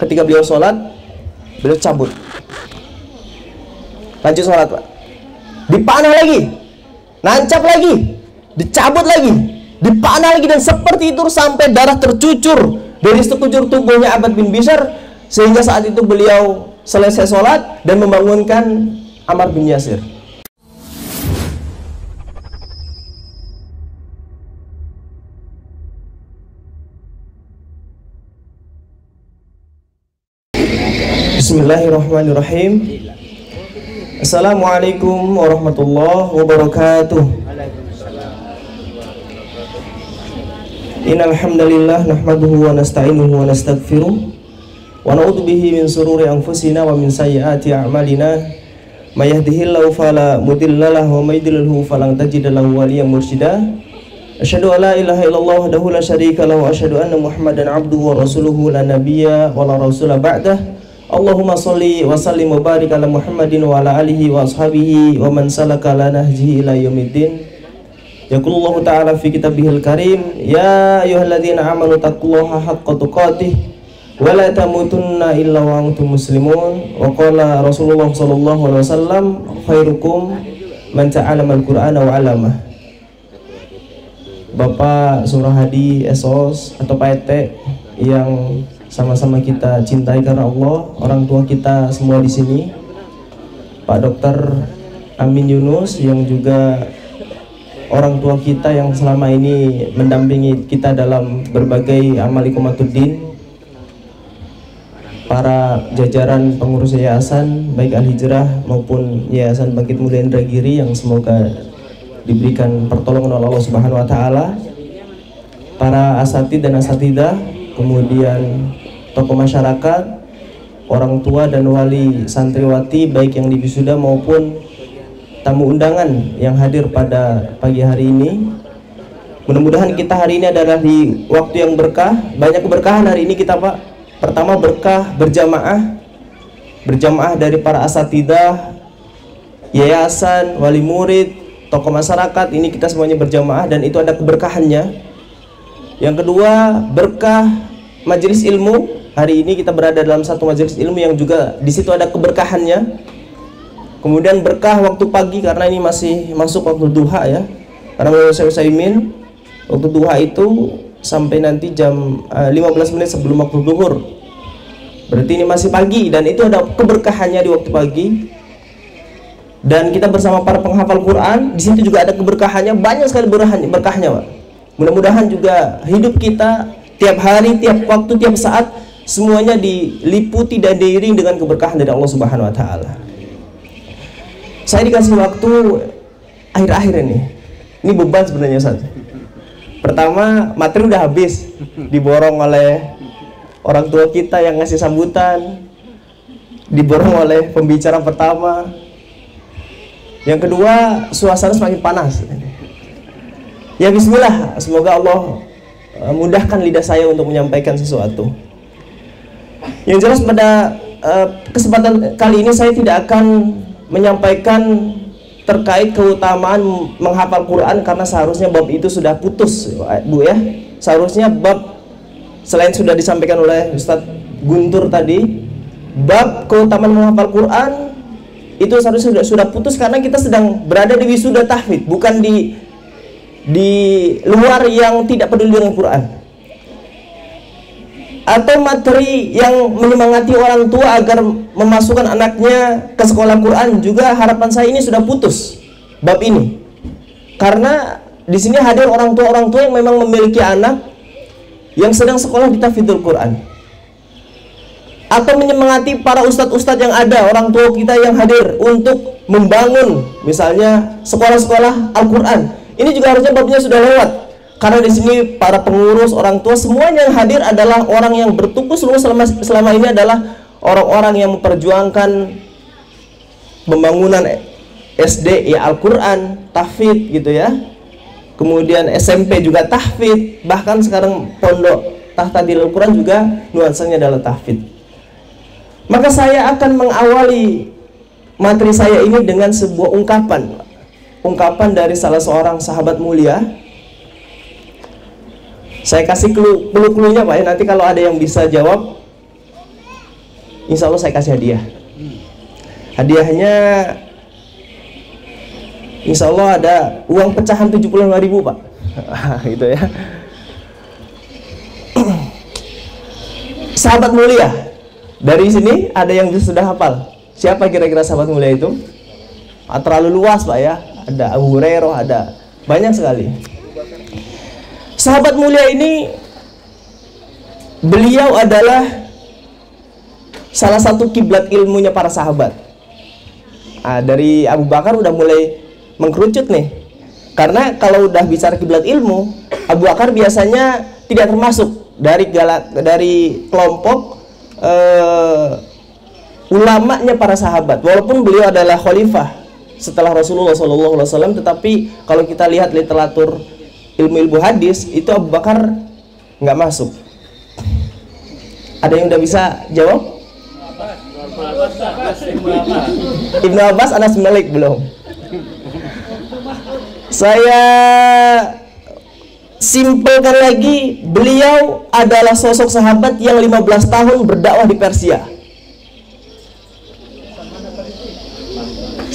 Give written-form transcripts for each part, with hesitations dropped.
ketika beliau sholat, beliau cabut. Lanjut sholat, Pak. Dipanah lagi, nancap lagi, dicabut lagi, dipanah lagi, dan seperti itu sampai darah tercucur dari sekujur tubuhnya Abbad bin Bishr, sehingga saat itu beliau selesai sholat dan membangunkan Ammar bin Yasir. Bismillahirrahmanirrahim. Assalamualaikum warahmatullahi wabarakatuh. Innal hamdalillah nahmaduhu wa nasta'inuhu wa nastaghfiruh wa na'udzu bihi min shururi anfusina wa min sayyiati a'malina. May yahdihillahu fala mudhillalah wa may yudlilhu falan tajida lahu waliyyan mursyida. Asyhadu an la ilaha illallah wahdahu la syarika lahu wa asyhadu anna Muhammadan abduhu wa rasuluhu la nabiyya wa la rasula ba'dah. Allahumma sholli wa sallim wa barik ala Muhammadin wa ala alihi wa ashabihi wa man salaka ala nahjihi ila yaumiddin. Yaqulullahu ta'ala fi kitabihil karim, ya ayyuhalladzina amanu taqullaha haqqa tuqatih wa la tamutunna illa wa antum muslimun. Wa qala Rasulullah sallallahu alaihi wasallam, khairukum man ta'allama al-Qur'ana wa 'allamah. Bapak Surahadi Esos atau Pak Ete yang sama-sama kita cintai karena Allah, orang tua kita semua di sini, Pak Dr. Amin Yunus yang juga orang tua kita yang selama ini mendampingi kita dalam berbagai amal iqamatuddin, para jajaran pengurus yayasan baik Al-Hijrah maupun Yayasan Bangkit Mulia Indragiri yang semoga diberikan pertolongan oleh Allah Subhanahu wa taala, para asatid dan asatidah, kemudian tokoh masyarakat, orang tua dan wali santriwati baik yang di wisuda maupun tamu undangan yang hadir pada pagi hari ini. Mudah-mudahan kita hari ini adalah di waktu yang berkah. Banyak keberkahan hari ini kita, Pak. Pertama, berkah berjamaah dari para asatidah, yayasan, wali murid, tokoh masyarakat. Ini kita semuanya berjamaah dan itu ada keberkahannya. Yang kedua, berkah majelis ilmu. Hari ini kita berada dalam satu majelis ilmu yang juga di situ ada keberkahannya. Kemudian berkah waktu pagi karena ini masih masuk waktu duha ya. Karena menurut saya Utsaimin, waktu duha itu sampai nanti jam 15 menit sebelum waktu zuhur. Berarti ini masih pagi dan itu ada keberkahannya di waktu pagi. Dan kita bersama para penghafal Quran, di situ juga ada keberkahannya, banyak sekali berkahnya, Pak. Mudah-mudahan juga hidup kita tiap hari, tiap waktu, tiap saat semuanya diliputi dan diiring dengan keberkahan dari Allah Subhanahu wa taala. Saya dikasih waktu akhir-akhir ini. Ini beban sebenarnya Ustaz. Pertama, materi udah habis, diborong oleh orang tua kita yang ngasih sambutan, diborong oleh pembicara pertama. Yang kedua, suasana semakin panas. Ya bismillah, semoga Allah mudahkan lidah saya untuk menyampaikan sesuatu. Yang jelas pada kesempatan kali ini saya tidak akan menyampaikan terkait keutamaan menghafal Quran karena seharusnya bab itu sudah putus, Bu ya. Seharusnya bab selain sudah disampaikan oleh Ustadz Guntur tadi, bab keutamaan menghafal Quran itu seharusnya sudah putus karena kita sedang berada di wisuda tahfidz, bukan di luar yang tidak peduli dengan Quran. Atau materi yang menyemangati orang tua agar memasukkan anaknya ke sekolah Quran, juga harapan saya ini sudah putus bab ini. Karena di sini hadir orang tua yang memang memiliki anak yang sedang sekolah di tahfidzul Quran. Atau menyemangati para ustadz-ustadz yang ada, orang tua kita yang hadir untuk membangun misalnya sekolah-sekolah Al-Quran. Ini juga harusnya babnya sudah lewat. Karena di sini para pengurus, orang tua, semuanya yang hadir adalah orang yang bertukus luas selama ini adalah orang-orang yang memperjuangkan pembangunan SD ya Al-Quran, tahfidz gitu ya. Kemudian SMP juga tahfidz, bahkan sekarang pondok Tahtadil Al-Quran juga nuansanya adalah tahfidz. Maka saya akan mengawali materi saya ini dengan sebuah ungkapan dari salah seorang sahabat mulia. Saya kasih clue-nya Pak ya, nanti kalau ada yang bisa jawab insya Allah saya kasih hadiah. Hadiahnya insya Allah ada uang pecahan 75.000 Pak. Gitu ya. Sahabat mulia. Dari sini ada yang sudah hafal. Siapa kira-kira sahabat mulia itu? Terlalu luas Pak ya. Ada Abu Hurairah, ada banyak sekali. Sahabat mulia ini, beliau adalah salah satu kiblat ilmunya para sahabat. Dari Abu Bakar udah mulai mengkerucut nih. Karena kalau udah bicara kiblat ilmu, Abu Bakar biasanya tidak termasuk dari kelompok ulamanya para sahabat. Walaupun beliau adalah khalifah setelah Rasulullah SAW, tetapi kalau kita lihat literatur ilmu hadis itu Abu Bakar nggak masuk. Ada yang udah bisa jawab? Ibnu Abbas, Anas bin Malik belum. Saya simpelkan lagi, beliau adalah sosok sahabat yang 15 tahun berdakwah di Persia.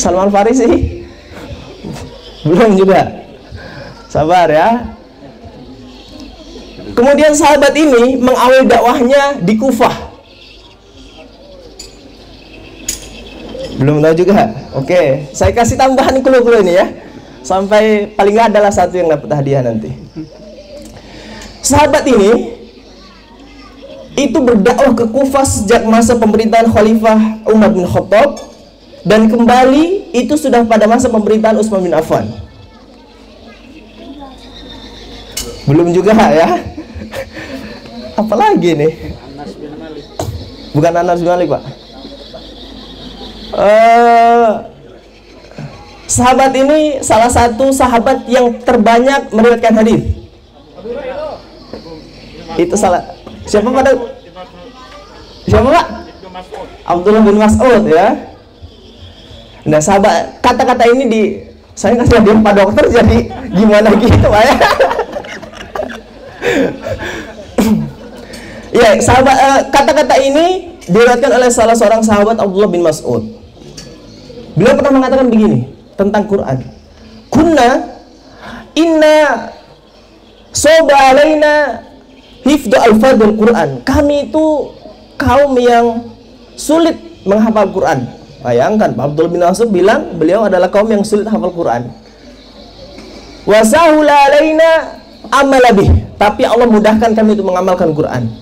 Salman Farisi? Belum juga. Sabar ya. Kemudian sahabat ini mengawali dakwahnya di Kufah. Belum tahu juga. Oke, saya kasih tambahan clue-clue ini ya. Sampai paling nggak adalah satu yang dapat hadiah nanti. Sahabat ini itu berdakwah ke Kufah sejak masa pemerintahan Khalifah Umar bin Khattab, dan kembali itu sudah pada masa pemerintahan Utsman bin Affan. Belum juga ya. Apalagi nih? Bukan Anas bin Malik Pak. Sahabat ini salah satu sahabat yang terbanyak meriwayatkan hadis. Itu salah. Siapa pada? Siapa Pak? Abdullah bin Mas'ud ya. Nah, sahabat, kata-kata ini saya ngasih hadiah Pak Dokter, jadi gimana gitu Pak ya. Ya, sahabat, kata-kata ini diriwayatkan oleh salah seorang sahabat, Abdullah bin Mas'ud. Beliau pernah mengatakan begini tentang Quran. Inna soba alaina hifdhu al-fadhil Quran. Kami itu kaum yang sulit menghafal Quran. Bayangkan, Pak Abdullah bin Mas'ud bilang beliau adalah kaum yang sulit hafal Quran. Wa sahula alaina amalabih. Tapi Allah mudahkan kami untuk mengamalkan Quran.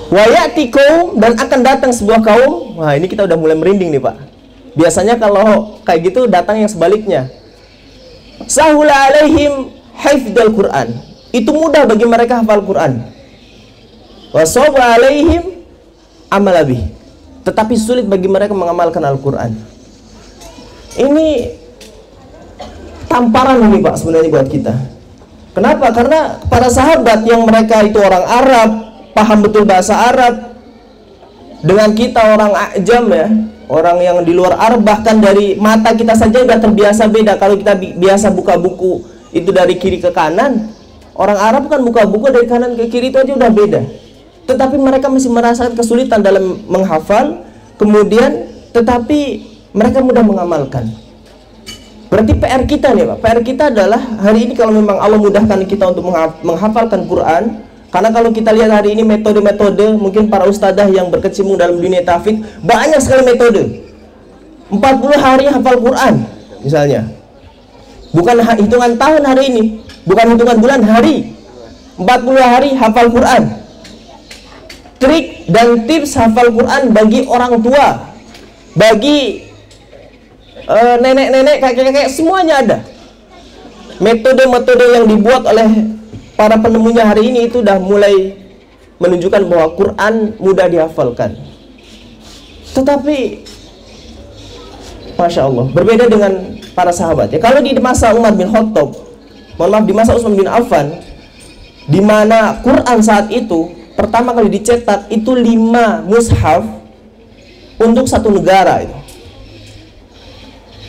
Wa ya'ti qaum, dan akan datang sebuah kaum. Wah, ini kita udah mulai merinding nih Pak. Biasanya kalau kayak gitu datang yang sebaliknya. Sahula alaihim hifdzal Quran. Itu mudah bagi mereka hafal Quran. Wa sawba alaihim amalabih. Tetapi sulit bagi mereka mengamalkan Al-Quran. Ini tamparan ini Pak sebenarnya buat kita. Kenapa? Karena para sahabat yang mereka itu orang Arab, paham betul bahasa Arab, dengan kita orang ajam ya, orang yang di luar Arab, bahkan dari mata kita saja sudah terbiasa beda. Kalau kita biasa buka buku itu dari kiri ke kanan, orang Arab kan buka buku dari kanan ke kiri itu aja udah beda. Tetapi mereka masih merasakan kesulitan dalam menghafal, kemudian tetapi mereka mudah mengamalkan. Berarti PR kita nih Pak, PR kita adalah hari ini kalau memang Allah mudahkan kita untuk menghafalkan Quran. Karena kalau kita lihat hari ini metode-metode, mungkin para ustadzah yang berkecimpung dalam dunia tahfidz banyak sekali metode. 40 hari hafal Quran misalnya. Bukan hitungan tahun hari ini, bukan hitungan bulan, hari. 40 hari hafal Quran. Trik dan tips hafal Quran bagi orang tua, bagi nenek-nenek, kakek-kakek, semuanya ada. Metode-metode yang dibuat oleh para penemunya hari ini itu sudah mulai menunjukkan bahwa Quran mudah dihafalkan. Tetapi Masya Allah, berbeda dengan para sahabat ya. Kalau di masa Umar bin Khattab, di masa Utsman bin Affan, di mana Quran saat itu pertama kali dicetak itu 5 mushaf untuk satu negara itu.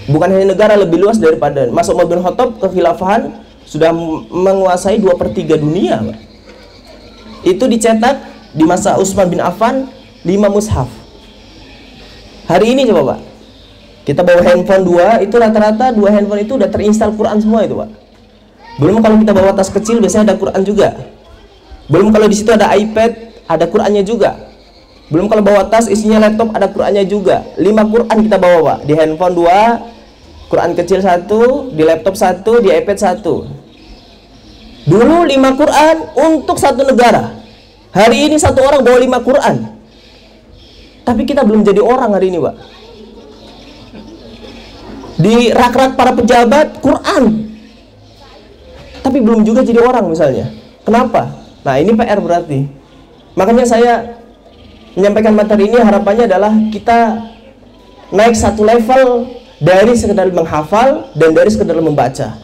Bukan hanya negara, lebih luas daripada masa Umar bin Khattab kekhilafahan sudah menguasai 2/3 dunia Pak. Itu dicetak di masa Utsman bin Affan 5 mushaf. Hari ini coba Pak, kita bawa handphone 2, itu rata-rata 2 handphone itu udah terinstall Quran semua itu Pak. Belum kalau kita bawa tas kecil biasanya ada Quran juga. Belum kalau di situ ada iPad, ada Qurannya juga. Belum kalau bawa tas isinya laptop, ada Qurannya juga. 5 Quran kita bawa Pak, di handphone 2, Quran kecil 1, di laptop 1, di iPad 1. Dulu 5 Quran untuk satu negara. Hari ini satu orang bawa 5 Quran. Tapi kita belum jadi orang hari ini Pak. Di rak-rak para pejabat Quran, tapi belum juga jadi orang misalnya. Kenapa? Nah ini PR berarti. Makanya saya menyampaikan materi ini, harapannya adalah kita naik satu level dari sekedar menghafal dan dari sekedar membaca,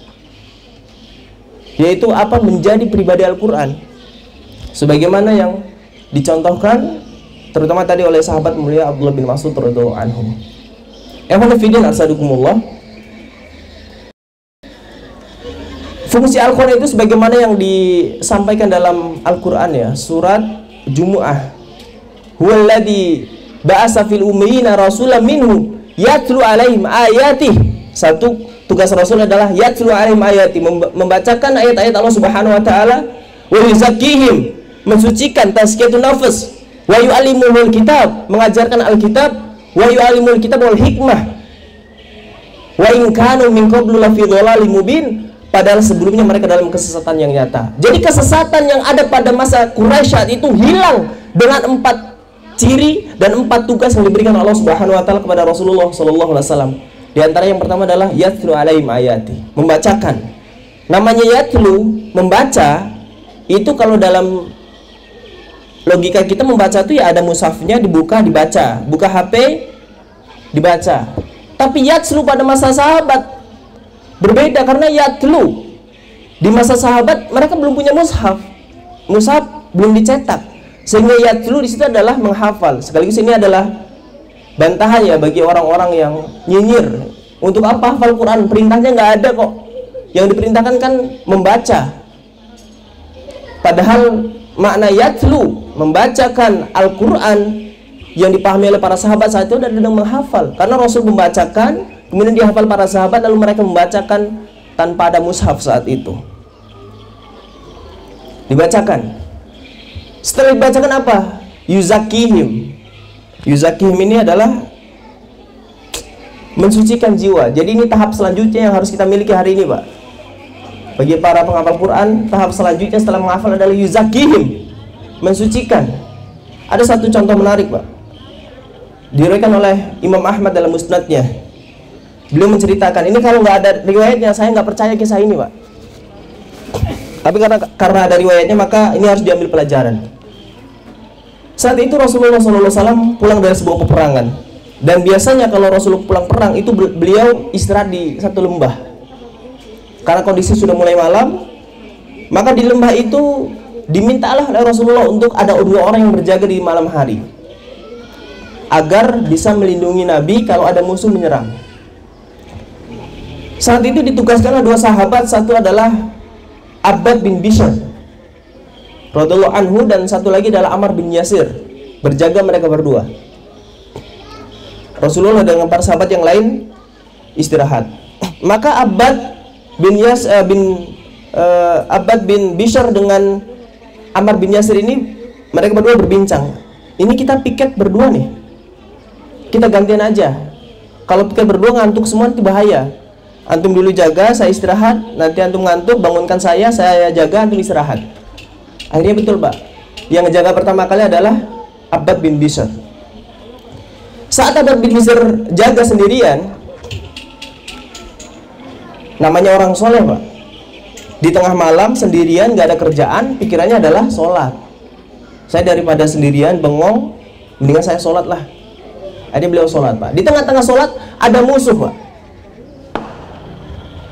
yaitu apa? Menjadi pribadi Al-Quran sebagaimana yang dicontohkan terutama tadi oleh sahabat mulia Abdullah bin Mas'ud radhiyallahu anhu. Fungsi Al-Quran itu sebagaimana yang disampaikan dalam Al-Quran ya, surat Jumu'ah. Huwallazi ba'asa fil ummiyina rasulan minhum yatlu alaihim ayatih. Satu tugas Rasul adalah yatlu alaihim ayatih, membacakan ayat-ayat Allah Subhanahu wa taala, wa yuzakkihim, mensucikan, tazkiyatun nafs, wa yu'allimuhul kitab, mengajarkan Alkitab, wa yu'allimul kitab wal hikmah, wa in kanu min qablu lafi dhalalin mubin, padahal sebelumnya mereka dalam kesesatan yang nyata. Jadi kesesatan yang ada pada masa Quraisy saat itu hilang dengan 4 ciri dan 4 tugas yang diberikan Allah Subhanahu wa taala kepada Rasulullah sallallahu alaihi wasallam. Di antara yang pertama adalah yatlu alaihim ayati, membacakan. Namanya yatlu, membaca, itu kalau dalam logika kita membaca itu ya ada mushafnya, dibuka, dibaca, buka HP, dibaca. Tapi yatlu pada masa sahabat berbeda, karena yatlu di masa sahabat mereka belum punya mushaf, mushaf belum dicetak, sehingga yatlu di situ adalah menghafal. Sekaligus ini adalah bantahan ya bagi orang-orang yang nyinyir. Untuk apa hafal Quran? Perintahnya nggak ada kok. Yang diperintahkan kan membaca. Padahal makna yatlu, membacakan Al-Quran, yang dipahami oleh para sahabat saat itu adalah menghafal. Karena Rasul membacakan, kemudian dihafal para sahabat, lalu mereka membacakan tanpa ada mushaf saat itu. Dibacakan. Setelah dibacakan apa? Yuzakihim. Yuzakihim ini adalah mensucikan jiwa. Jadi ini tahap selanjutnya yang harus kita miliki hari ini Pak. Bagi para penghafal Quran, tahap selanjutnya setelah menghafal adalah yuzakihim, mensucikan. Ada satu contoh menarik Pak, diriwayatkan oleh Imam Ahmad dalam musnadnya. Beliau menceritakan, ini kalau nggak ada riwayatnya saya nggak percaya kisah ini Pak. Tapi karena ada riwayatnya maka ini harus diambil pelajaran. Saat itu Rasulullah SAW pulang dari sebuah peperangan, dan biasanya kalau Rasulullah pulang perang itu beliau istirahat di satu lembah. Karena kondisi sudah mulai malam, maka di lembah itu dimintalah oleh Rasulullah untuk ada 2 orang yang berjaga di malam hari, agar bisa melindungi Nabi kalau ada musuh menyerang. Saat itu ditugaskanlah 2 sahabat, satu adalah Abbad bin Bishr radhiyallahu anhu, dan satu lagi adalah Ammar bin Yasir. Berjaga mereka berdua. Rasulullah dengan para sahabat yang lain istirahat. Maka Abbad bin Bishr dengan Ammar bin Yasir ini, mereka berdua berbincang. Ini kita piket berdua nih, kita gantian aja. Kalau piket berdua ngantuk semua itu bahaya. Antum dulu jaga, saya istirahat. Nanti antum ngantuk, bangunkan saya jaga, antum istirahat. Akhirnya betul Pak, yang ngejaga pertama kali adalah Abbad bin Bishr. Saat Abbad bin Bishr jaga sendirian, namanya orang soleh Pak, di tengah malam sendirian, gak ada kerjaan, pikirannya adalah sholat. Saya daripada sendirian bengong, mendingan saya sholat lah. Akhirnya beliau sholat Pak. Di tengah-tengah sholat ada musuh Pak.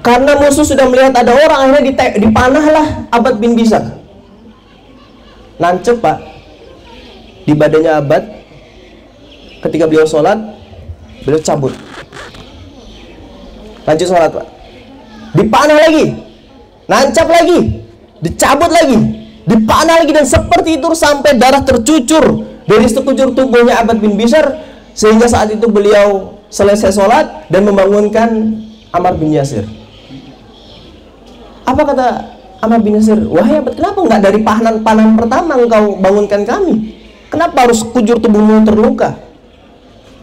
Karena musuh sudah melihat ada orang, akhirnya dipanahlah Abbad bin Bishr. Nancep Pak di badannya Abbad. Ketika beliau sholat, beliau cabut, lanjut sholat Pak. Dipanah lagi, nancap lagi, dicabut lagi. dipanah lagi, dan seperti itu sampai darah tercucur dari sekujur tubuhnya Abbad bin Bishr, sehingga saat itu beliau selesai sholat dan membangunkan Ammar bin Yasir. Apa kata Ammar bin Yasir? Wahai Abbad, kenapa nggak dari panahan pertama engkau bangunkan kami? Kenapa harus kujur tubuhmu terluka?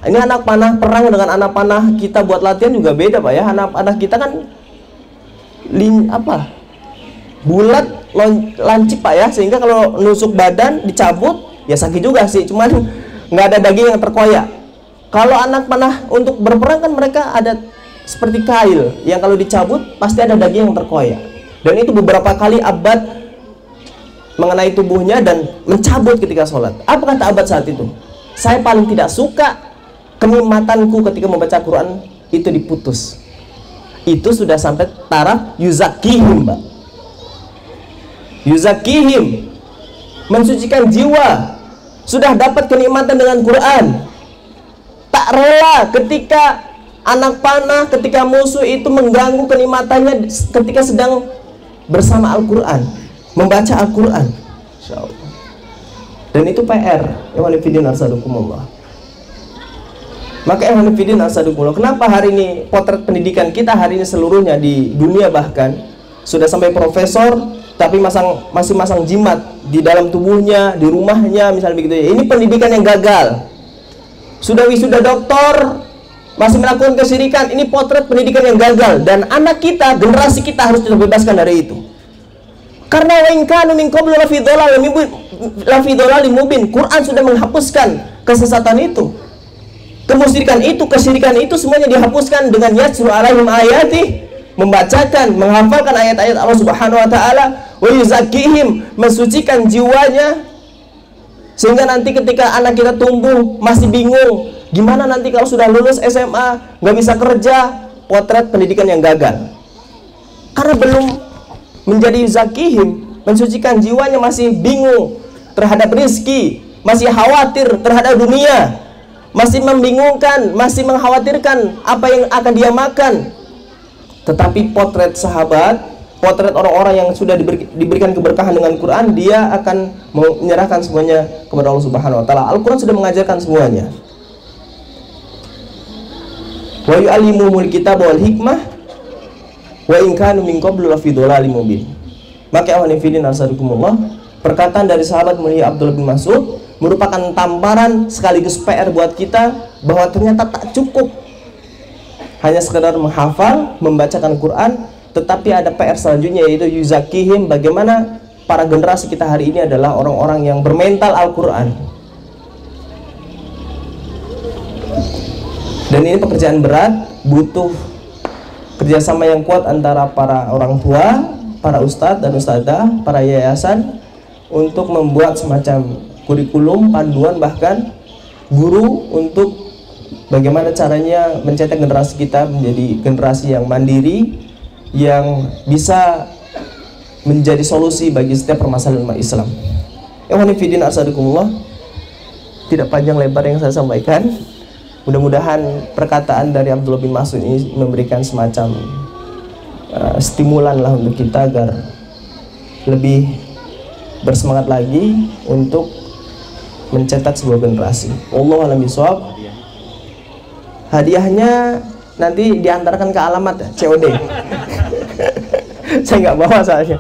Ini anak panah perang dengan anak panah kita buat latihan juga beda, Pak ya. Anak panah kita kan bulat, lancip, Pak ya, sehingga kalau nusuk badan dicabut ya sakit juga sih, cuman nggak ada daging yang terkoyak. Kalau anak panah untuk berperang kan mereka ada seperti kail yang kalau dicabut pasti ada daging yang terkoyak, dan itu beberapa kali Abbad mengenai tubuhnya dan mencabut ketika sholat. Apa kata Abbad saat itu? Saya paling tidak suka kenikmatanku ketika membaca Quran itu diputus. Itu sudah sampai taraf yuzakihim, Mbak. Yuzakihim, mensucikan jiwa. Sudah dapat kenikmatan dengan Quran, tak rela ketika anak panah, ketika musuh itu mengganggu kenikmatannya ketika sedang bersama Al-Quran, membaca Al-Quran. Dan itu PR. Ya walifidin arsadukumullah. Maka ehwanifidin asadukumullah, kenapa hari ini potret pendidikan kita hari ini seluruhnya di dunia bahkan sudah sampai profesor tapi masih masang jimat di dalam tubuhnya, di rumahnya misalnya begitu ya. Ini pendidikan yang gagal. Sudah wisuda doktor masih melakukan kesyirikan. Ini potret pendidikan yang gagal, dan anak kita, generasi kita harus terbebaskan dari itu. Karena wa in kanu min qablu lafi dhalalim mubin. Quran sudah menghapuskan kesesatan itu. Kemusyrikan itu, kesyirikan itu semuanya dihapuskan dengan yatsru alaihim ayati, membacakan, menghafalkan ayat-ayat Allah Subhanahu wa taala, wa yuzakihim, mensucikan jiwanya, sehingga nanti ketika anak kita tumbuh masih bingung, gimana nanti kalau sudah lulus SMA, nggak bisa kerja, potret pendidikan yang gagal. Karena belum menjadi yuzakihim, mensucikan jiwanya, masih bingung terhadap rizki, masih khawatir terhadap dunia, masih membingungkan, masih mengkhawatirkan apa yang akan dia makan. Tetapi potret sahabat, potret orang-orang yang sudah diberikan keberkahan dengan Quran, dia akan menyerahkan semuanya kepada Allah Subhanahu wa taala. Al-Quran sudah mengajarkan semuanya. Wa yu'allimuhumul kitaba wal hikmah wa in kanu min qablu lafi dhalalim mubin. Maka ahwanifidin arsadukumullah, perkataan dari sahabat mulia Abdullah bin Mas'ud merupakan tamparan sekaligus PR buat kita bahwa ternyata tak cukup hanya sekedar menghafal, membacakan Quran, tetapi ada PR selanjutnya, yaitu yuzakihim. Bagaimana para generasi kita hari ini adalah orang-orang yang bermental Al-Quran. Dan ini pekerjaan berat, butuh kerjasama yang kuat antara para orang tua, para ustadz dan ustadzah, para yayasan, untuk membuat semacam kurikulum, panduan, bahkan guru untuk bagaimana caranya mencetak generasi kita menjadi generasi yang mandiri, yang bisa menjadi solusi bagi setiap permasalahan umat Islam. Ehwanifidin asadukumullah, tidak panjang lebar yang saya sampaikan. Mudah-mudahan perkataan dari Abdullah bin Mas'ud ini memberikan semacam stimulan lah untuk kita agar lebih bersemangat lagi untuk mencetak sebuah generasi. Wallahu a'lam bishawab. Hadiahnya nanti diantarkan ke alamat ya, COD. Saya nggak bawa soalnya.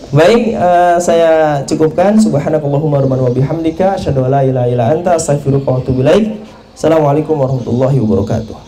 Baik, saya cukupkan. Subhanakallahumma rabbana wa bihamdika asyhadu an la ilaha illa anta astaghfiruka wa atubu ilaik. Assalamualaikum warahmatullahi wabarakatuh.